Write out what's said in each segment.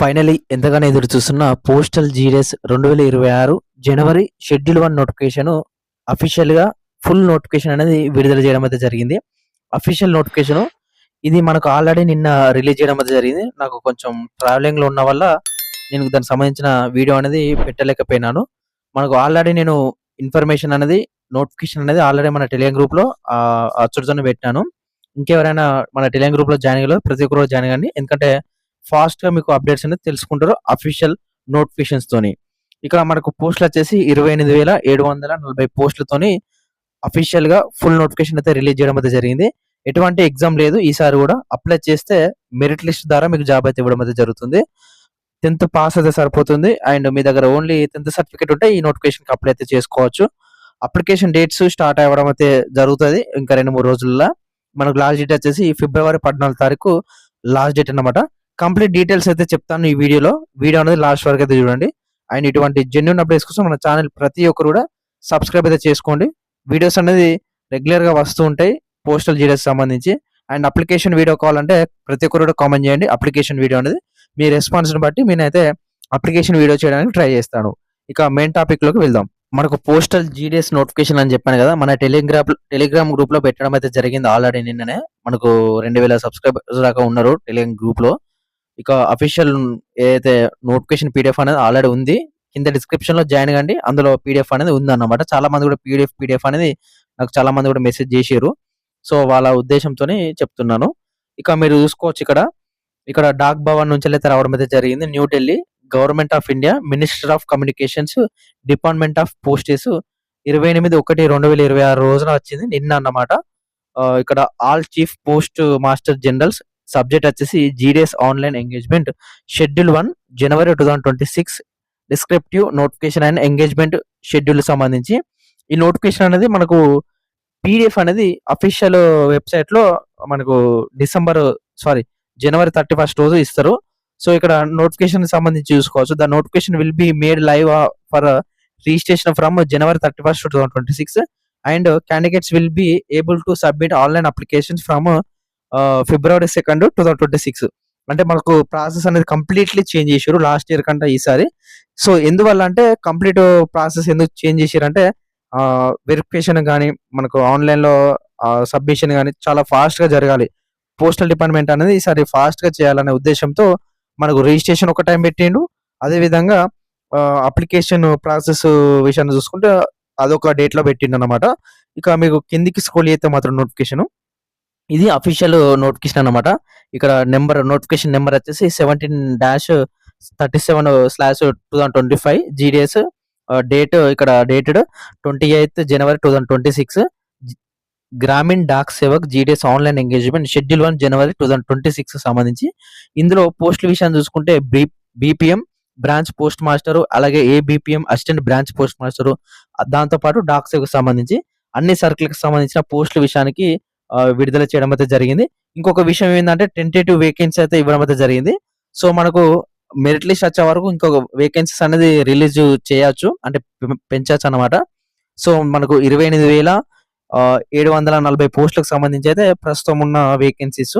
Finally ఎంతగానో ఎదురు చూస్తున్న పోస్టల్ జీడీఎస్ 2026 జనవరి షెడ్యూల్ 1 నోటిఫికేషన్ అఫీషియల్‌గా ఫుల్ నోటిఫికేషన్ అనేది విడుదల చేయడం అయితే జరిగింది. అఫీషియల్ నోటిఫికేషన్ ఇది మనకు ఆల్రెడీ నిన్న రిలీజ్ చేయడం అయితే జరిగింది. నాకు కొంచెం ట్రావెలింగ్‌లో ఉన్న వల్ల నేను దానికి సంబంధించిన వీడియో అనేది పెట్టలేకపోయినాను. మనకు ఆల్రెడీ నేను ఇన్ఫర్మేషన్ అనేది నోటిఫికేషన్ అనేది ఆల్రెడీ మన టెలిగ్రామ్ గ్రూప్‌లో అచ్చుడుతోనే పెట్టాను. ఇంకెవరైనా మన టెలిగ్రామ్ గ్రూప్‌లో జాయిన్ అయ్యేలో ప్రతి ఒక్కరు జాయిన్ అవ్వండి. ఎందుకంటే ఫాస్ట్‌గా మీకు అప్డేట్స్ అనేది తెలుసుకుంటారు అఫీషియల్ నోటిఫికేషన్స్‌తోని. ఇక్కడ మనకు పోస్టులు వచ్చేసి 28,740 పోస్టులతోని అఫీషియల్‌గా ఫుల్ నోటిఫికేషన్ అయితే రిలీజ్ చేయడం అయితే జరిగింది. ఎటువంటి ఎగ్జామ్ లేదు. ఈసారి కూడా అప్లై చేస్తే మెరిట్ లిస్ట్ ద్వారా మీకు జాబ్ అయితే ఇవ్వడం అయితే జరుగుతుంది. 10th పాస్ అయితే సరిపోతుంది. అండ్ మీ దగ్గర ఓన్లీ 10th సర్టిఫికేట్ ఉంటే ఈ నోటిఫికేషన్‌కి అప్లై అయితే చేసుకోవచ్చు. అప్లికేషన్ డేట్స్ స్టార్ట్ అవ్వడం అయితే జరుగుతది. ఇంకా 2, 3 రోజుల్లో. మనకు లాస్ట్ డేట్ వచ్చేసి ఫిబ్రవరి 14 తారీఖు లాస్ట్ డేట్ అన్నమాట. కంప్లీట్ డీటెయిల్స్ అయితే చెప్తాను ఈ వీడియోలో. వీడియో అనేది లాస్ట్ వరకు అయితే చూడండి. అండ్ ఇటువంటి జెన్యూన్ అప్డేట్స్ కోసం మన ఛానల్ ప్రతి ఒక్కరు కూడా సబ్స్క్రైబ్ అయితే చేసుకోండి. వీడియోస్ అనేది రెగ్యులర్‌గా వస్తూ ఉంటాయి పోస్టల్ జీడీఎస్ సంబంధించి. అండ్ అప్లికేషన్ వీడియో కావాలంటే ప్రతి ఒక్కరు కూడా కామెంట్ చేయండి. అప్లికేషన్ వీడియో అనేది మీ రెస్పాన్స్‌ని బట్టి నేనైతే అప్లికేషన్ వీడియో చేయడానికి ట్రై చేస్తాను. ఇక మెయిన్ టాపిక్‌లోకి వెళ్దాం. మనకు పోస్టల్ జీడీఎస్ నోటిఫికేషన్ అని చెప్పాను కదా! మన టెలిగ్రామ్ గ్రూప్‌లో పెట్టడం అయితే జరిగింది ఆల్రెడీ నిన్ననే. మనకు 2000 సబ్స్క్రైబర్స్ దాకా ఉన్నారు టెలిగ్రామ్ గ్రూప్‌లో. ఇక అఫీషియల్ ఏదైతే నోటిఫికేషన్ పీడీఎఫ్ అనేది ఆల్రెడీ ఉంది. కింద డిస్క్రిప్షన్‌లో జాయిన్ కండి. అందులో పీడీఎఫ్ అనేది ఉందన్నమాట. చాలా మంది కూడా పీడీఎఫ్ అనేది నాకు చాలా మంది కూడా మెసేజ్ చేసిర్రు. సో, వాళ్ళ ఉద్దేశంతోని చెప్తున్నాను. ఇక మీరు చూసుకోవచ్చు ఇక్కడ డాక్ భవన్ నుంచెల్లయితే రావడం అయితే జరిగింది. New Delhi government of India minister of communications department of posts 28/1/2026 రోజున వచ్చింది. నిన్న అన్నమాట. ఇక్కడ all chief postmaster generals subject వచ్చేసి జీడీఎస్ ఆన్‌లైన్ ఎంగేజ్‌మెంట్ షెడ్యూల్ 1 జనవరి 2026 descriptive notification and engagement schedule సంబంధించి ఈ నోటిఫికేషన్ అనేది మనకు పీడీఎఫ్ అనేది అఫీషియల్ వెబ్‌సైట్‌లో మనకు జనవరి 31 రోజు ఇస్తారు. సో, ఇక్కడ నోటిఫికేషన్‌కి సంబంధించి చూసుకోవచ్చు. The notification will be made live for registration from January 31, 2026 and candidates will be able to submit online applications from February 2, 2026 అంటే మనకు ప్రాసెస్ అనేది కంప్లీట్‌లీ చేంజ్ చేసిర్రు లాస్ట్ ఇయర్ కంటే ఈసారి. సో, ఎందువల్ల అంటే కంప్లీట్ ప్రాసెస్ ఎందుకు చేంజ్ చేసిర్రంటే వెరిఫికేషన్ గాని, మనకు ఆన్‌లైన్‌లో సబ్మిషన్ గాని చాలా ఫాస్ట్‌గా జరగాలి. పోస్టల్ డిపార్ట్మెంట్ అనేది ఈసారి ఫాస్ట్‌గా చేయాలనే ఉద్దేశంతో మనకు రిజిస్ట్రేషన్ ఒక టైం పెట్టిండు. అదే విధంగా అప్లికేషన్ ప్రాసెస్ విషయాన్ని చూసుకుంటే అదొక డేట్‌లో పెట్టిండన్నమాట. ఇక మీకు కిందికి స్క్రోల్ చేస్తే మాత్రం నోటిఫికేషన్ ఇది అఫీషియల్ నోటిఫికేషన్ అన్నమాట. ఇక్కడ నోటిఫికేషన్ నెంబర్ వచ్చేసి 17-37/2025 జీడీఎస్ డేట్ ఇక్కడ డేటెడ్ 28th జనవరి 2026 Gramin Dak Sevak GDS online engagement schedule 1 జనవరి 2026 సంబంధించి ఇందులో పోస్టుల విషయాన్ని చూసుకుంటే బీపీఎం బ్రాంచ్ పోస్ట్ మాస్టర్ అలాగే ABPM assistant branch post master దాంతో పాటు డాక్ సేవకు సంబంధించి అన్ని సర్కిల్‌కి సంబంధించిన పోస్టుల విషయానికి విడుదల చేయడం అయితే జరిగింది. ఇంకొక విషయం ఏందంటే టెంటేటివ్ వేకెన్సీ అయితే ఇవ్వడం అయితే జరిగింది. సో, మనకు మెరిట్ లిస్ట్ వచ్చే వరకు ఇంకొక వేకెన్సీస్ అనేది రిలీజ్ చేయొచ్చు. అంటే పెంచొచ్చు అన్నమాట. సో, మనకు 28,740 పోస్టులకు సంబంధించి అయితే ప్రస్తుతం ఉన్న వేకెన్సీస్.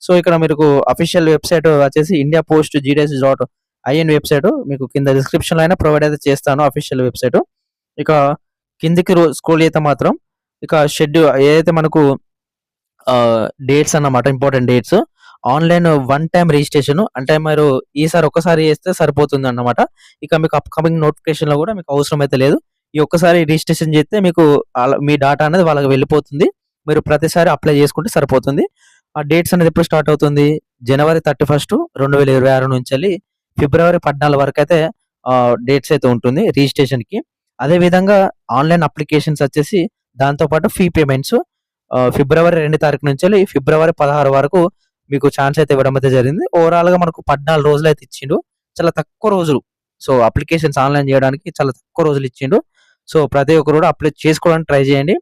సో, ఇక్కడ మీకు అఫీషియల్ వెబ్‌సైట్ వచ్చేసి ఇండియా పోస్ట్ GDS.in వెబ్‌సైట్ మీకు కింద డిస్క్రిప్షన్‌లో అయినా ప్రొవైడ్ అయితే చేస్తాను అఫీషియల్ వెబ్‌సైట్. ఇక కిందికి స్క్రోల్ చేస్తే మాత్రం ఇక షెడ్యూల్ ఏదైతే మనకు డేట్స్ అన్నమాట important dates. Online one time registration అంటే మీరు ఈసారి ఒక్కసారి చేస్తే సరిపోతుందన్నమాట. ఇక మీకు అప్‌కమింగ్ నోటిఫికేషన్‌లో కూడా మీకు అవసరం అయితే లేదు. ఈ ఒక్కసారి రిజిస్ట్రేషన్ చేస్తే మీకు మీ డాటా అనేది వాళ్ళకి వెళ్ళిపోతుంది. మీరు ప్రతిసారి అప్లై చేసుకుంటే సరిపోతుంది. ఆ డేట్స్ అనేది ఎప్పుడు స్టార్ట్ అవుతుంది? జనవరి 31, 2026 నుంచెల్లి ఫిబ్రవరి 14 వరకైతే డేట్స్ అయితే ఉంటుంది రిజిస్ట్రేషన్‌కి. అదే విధంగా ఆన్‌లైన్ అప్లికేషన్స్ వచ్చేసి దాంతో పాటు ఫీ పేమెంట్స్ ఫిబ్రవరి 2 తారీఖు నుంచెల్లి ఫిబ్రవరి 16 వరకు మీకు ఛాన్స్ అయితే ఇవ్వడం అయితే జరిగింది. ఓవరాల్‌గా మనకు 14 రోజులు అయితే ఇచ్చిండు. చాలా తక్కువ రోజులు. సో, అప్లికేషన్స్ ఆన్‌లైన్ చేయడానికి చాలా తక్కువ రోజులు ఇచ్చిండు. సో, ప్రతి ఒక్కరు కూడా అప్లై చేసుకోవడానికి ట్రై చేయండి.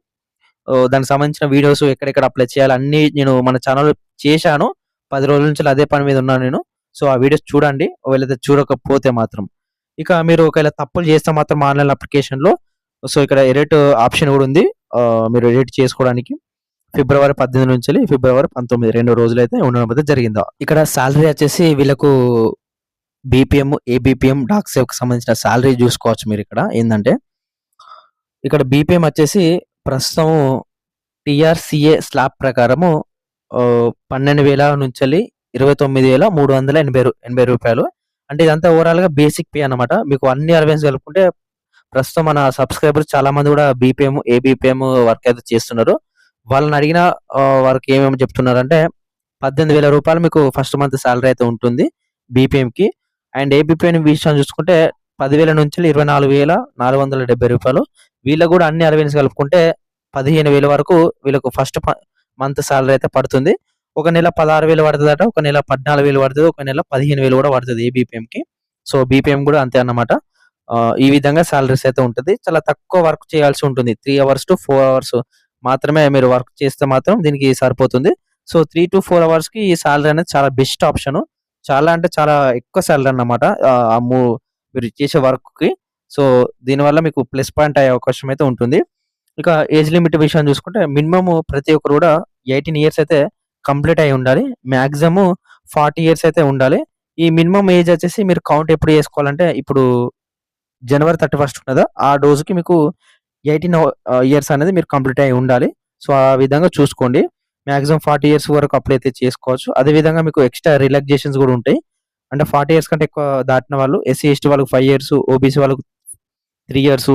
దానికి సంబంధించిన వీడియోస్ ఎక్కడెక్కడ అప్లై చేయాలి అన్నీ నేను మన ఛానెల్‌లో చేశాను. 10 రోజుల నుంచి అదే పని మీద ఉన్నాను నేను. సో, ఆ వీడియోస్ చూడండి. ఒకవేళ చూడకపోతే మాత్రం. ఇక మీరు ఒకవేళ తప్పులు చేస్తే మాత్రం ఆన్‌లైన్ అప్లికేషన్‌లో సో, ఇక్కడ ఎడిట్ ఆప్షన్ కూడా ఉంది. మీరు ఎడిట్ చేసుకోవడానికి ఫిబ్రవరి 18 నుంచి ఫిబ్రవరి 19 2 రోజులైతే ఉండడం అయితే జరిగింది. ఇక్కడ సాలరీ వచ్చేసి వీళ్ళకు బీపీఎం, ఏబీపీఎం, డాక్సేవ్‌కి సంబంధించిన సాలరీ జూసుకోవచ్చు మీరిక్కడ. ఏందంటే, ఇక్కడ బీపీఎం వచ్చేసి ప్రస్తుతం టీఆర్‌సీఏ స్లాబ్ ప్రకారము 12,000 నుంచెల్లి 29,380 రూపాయలు. అంటే ఇదంతా ఓవరాల్‌గా బేసిక్ పే అన్నమాట. మీకు అన్ని అలవెన్స్ కలుపుకుంటే ప్రస్తుతం మన సబ్‌స్క్రైబర్స్ చాలా మంది గూడా బీపీఎం, ఏబీపీఎం వర్క్ అయితే చేస్తున్నారు. వాళ్ళని అడిగినా వారికి ఏమేమి చెప్తున్నారంటే, రూ. 18,000 మీకు ఫస్ట్ మంత్ సాలరీ అయితే ఉంటుంది బీపీఎంకి. అండ్ ఏబీపీఎం విషయం చూసుకుంటే 10,000 నుంచి రూ. 24,470. వీళ్ళకి గూడా అన్ని అలవెన్స్ కలుపుకుంటే 15,000 వరకు వీళ్ళకు ఫస్ట్ మంత్ సాలరీ అయితే పడుతుంది. ఒక నెల 16,000 పడతదట. ఒక నెల 14,000 పడతది. ఒక నెల 15,000 కూడా పడతది ఏబీపీఎంకి. సో, బీపీఎం గూడా అంతే అన్నమాట. ఈ విధంగా సాలరీస్ అయితే ఉంటది. చాలా తక్కువ వర్క్ చేయాల్సి ఉంటుంది. 3 అవర్స్ టు 4 అవర్స్ మాత్రమే మీరు వర్క్ చేస్తే మాత్రం దీనికి సరిపోతుంది. సో, 3-4 అవర్స్‌కి ఈ సాలరీ అనేది చాలా బెస్ట్ ఆప్షను. చాలా అంటే చాలా ఎక్కువ సాలరీ అన్నమాట. మీరు చేసే వర్క్‌కి. సో, దీనివల్ల మీకు ప్లస్ పాయింట్ అయ్యే అవకాశం అయితే ఉంటుంది. ఇక ఏజ్ లిమిట్ విషయం చూసుకుంటే మినిమమ్ ప్రతి ఒక్కరు కూడా 18 ఇయర్స్ అయితే కంప్లీట్ అయ్యి ఉండాలి. మాక్సిమం 40 ఇయర్స్ అయితే ఉండాలి. ఈ మినిమమ్ ఏజ్ వచ్చేసి మీరు కౌంట్ ఎప్పుడు చేసుకోవాలంటే ఇప్పుడు జనవరి 31 ఉన్నదా ఆ రోజుకి మీకు 18 ఇయర్స్ అనేది మీరు కంప్లీట్ అయ్యి ఉండాలి. సో, ఆ విధంగా చూసుకోండి. మాక్సిమం 40 ఇయర్స్ వరకు అప్లై అయితే చేసుకోవచ్చు. అదే విధంగా మీకు ఎక్స్‌ట్రా రిలాక్సేషన్స్ కూడా ఉంటాయి. అంటే 40 ఇయర్స్ కంటే ఎక్కువ దాటిన వాళ్ళు ఎస్సీ, ఎస్టీ వాళ్ళకి 5 ఇయర్స్, ఓబీసీ వాళ్ళకు 3 ఇయర్స్,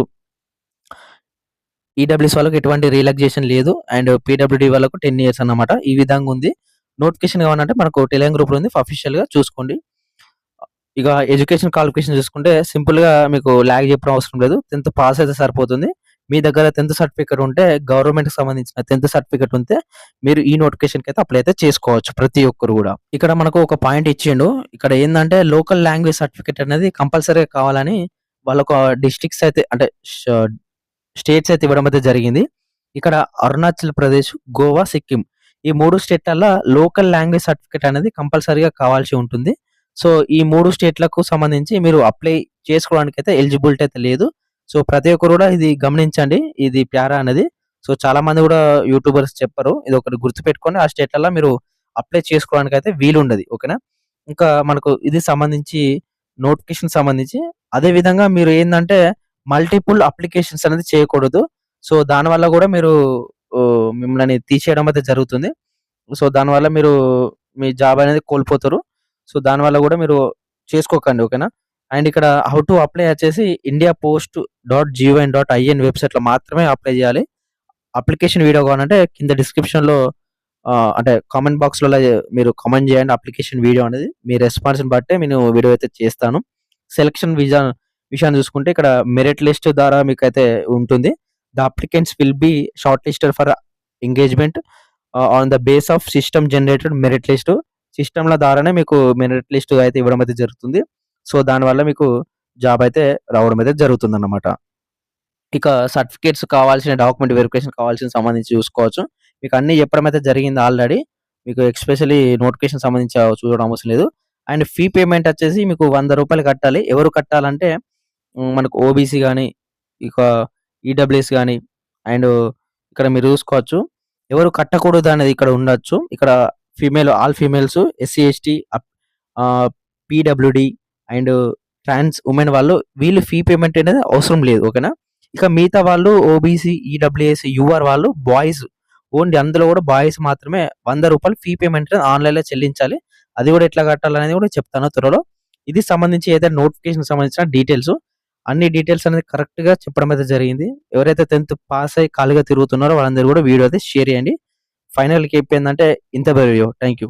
ఈడబ్ల్యూఎస్ వాళ్ళకి ఎటువంటి రిలాక్సేషన్ లేదు. అండ్ పీడబ్ల్యూడీ వాళ్ళకు 10 ఇయర్స్ అన్నమాట. ఈ విధంగా ఉంది. నోటిఫికేషన్ కావాలంటే మనకు టెలిగ్రామ్ గ్రూప్‌లో ఉంది. అఫీషియల్‌గా చూసుకోండి. ఇక ఎడ్యుకేషన్ క్వాలిఫికేషన్ చూసుకుంటే సింపుల్‌గా మీకు లాగ్ చెప్పడం అవసరం లేదు. 10థ్ పాస్ అయితే సరిపోతుంది. మీ దగ్గర 10థ్ సర్టిఫికేట్ ఉంటే గవర్నమెంట్‌కి సంబంధించిన 10థ్ సర్టిఫికేట్ ఉంటే మీరు ఈ నోటిఫికేషన్‌కి అయితే అప్లై అయితే చేసుకోవచ్చు ప్రతి ఒక్కరు గూడా. ఇక్కడ మనకు ఒక పాయింట్ ఇచ్చిండు. ఇక్కడ ఏందంటే లోకల్ లాంగ్వేజ్ సర్టిఫికేట్ అనేది కంపల్సరీగా కావాలని వాళ్ళొక డిస్ట్రిక్ట్స్ అయితే అంటే స్టేట్స్ అయితే ఇవ్వడం అయితే జరిగింది. ఇక్కడ అరుణాచల్ ప్రదేశ్, గోవా, సిక్కిం ఈ 3 స్టేట్‌లల్ల లోకల్ లాంగ్వేజ్ సర్టిఫికేట్ అనేది కంపల్సరీగా కావాల్సి ఉంటుంది. సో, ఈ 3 స్టేట్‌లకు సంబంధించి మీరు అప్లై చేసుకోవడానికైతే ఎలిజిబిలిటీ అయితే లేదు. సో, ప్రతి ఒక్కరు కూడా ఇది గమనించండి. ఇది ప్యారా అనేది. సో, చాలా మంది కూడా యూట్యూబర్స్ చెప్పరు. ఇదొకటి గుర్తుపెట్టుకొని ఆ స్టేట్‌లల్ల మీరు అప్లై చేసుకోవడానికైతే వీలుండది. ఓకేనా? ఇంకా మనకు ఇది సంబంధించి నోటిఫికేషన్ సంబంధించి అదే విధంగా మీరు ఏందంటే మల్టిపుల్ అప్లికేషన్స్ అనేది చేయకూడదు. సో, దానివల్ల గూడా మీరు మిమ్మల్ని తీసేయడం అయితే జరుగుతుంది. సో, దానివల్ల మీరు మీ జాబ్ అనేది కోల్పోతారు. సో, దానివల్ల గూడా మీరు చేసుకోకండి. ఓకేనా? అండ్ ఇక్కడ హౌ టు అప్లై వచ్చేసి ఇండియా పోస్ట్ .gov.in వెబ్‌సైట్‌లో మాత్రమే అప్లై చేయాలి. అప్లికేషన్ వీడియో కావాలంటే కింద డిస్క్రిప్షన్‌లో అంటే కామెంట్ బాక్స్‌లలో మీరు కామెంట్ చేయండి అప్లికేషన్ వీడియో అనేది. మీ రెస్పాన్స్‌ని బట్టే నేను వీడియో అయితే చేస్తాను. సెలక్షన్ విషయాన్ని చూసుకుంటే ఇక్కడ మెరిట్ లిస్ట్ ద్వారా మీకైతే ఉంటుంది. The applicants will be short listed for engagement on the base of system generated merit list. సిస్టమ్‌ల ద్వారానే మీకు మెరిట్ లిస్ట్ అయితే ఇవ్వడం అయితే జరుగుతుంది. సో, దానివల్ల మీకు జాబ్ అయితే రావడం అయితే జరుగుతుందన్నమాట. ఇక సర్టిఫికేట్స్ కావాల్సిన డాక్యుమెంట్ వెరిఫికేషన్ కావాల్సిన సంబంధించి చూసుకోవచ్చు. మీకు అన్నీ చెప్పడం అయితే జరిగింది ఆల్రెడీ. మీకు ఎస్పెషల్లీ నోటిఫికేషన్ సంబంధించి చూడడం అవసరం లేదు. అండ్ ఫీ పేమెంట్ వచ్చేసి మీకు రూ. 100 కట్టాలి. ఎవరు కట్టాలంటే మనకు ఓబీసీ గాని, ఇక ఈడబ్ల్యూఎస్ గాని అండ్ ఇక్కడ మీరు చూసుకోవచ్చు. ఎవరు కట్టకూడదు అనేది ఇక్కడ ఉండొచ్చు. ఇక్కడ all females, SC, ST, PWD and trans women వీళ్ళు ఫీ పేమెంట్ అనేది అవసరం లేదు. ఓకేనా? ఇక మిగతా వాళ్ళు ఓబీసీ, ఈడబ్ల్యూఎస్, యూఆర్ వాళ్ళు బాయ్స్ ఓన్లీ అందులో కూడా బాయ్స్ మాత్రమే రూ. 100 ఫీ పేమెంట్ ఆన్‌లైన్‌లో చెల్లించాలి. అది కూడా ఎట్లా కట్టాలనేది కూడా చెప్తాను త్వరలో. ఇది సంబంధించి ఏదైనా నోటిఫికేషన్‌కి సంబంధించిన డీటెయిల్స్ అన్ని డీటెయిల్స్ అనేది కరెక్ట్‌గా చెప్పడం అయితే జరిగింది. ఎవరైతే 10థ్ పాస్ అయ్యి ఖాళీగా తిరుగుతున్నారో వాళ్ళందరూ కూడా వీడియో అయితే షేర్ చేయండి. ఫైనల్‌గా చెప్పేందంటే ఇంత వీడియో. Thank you.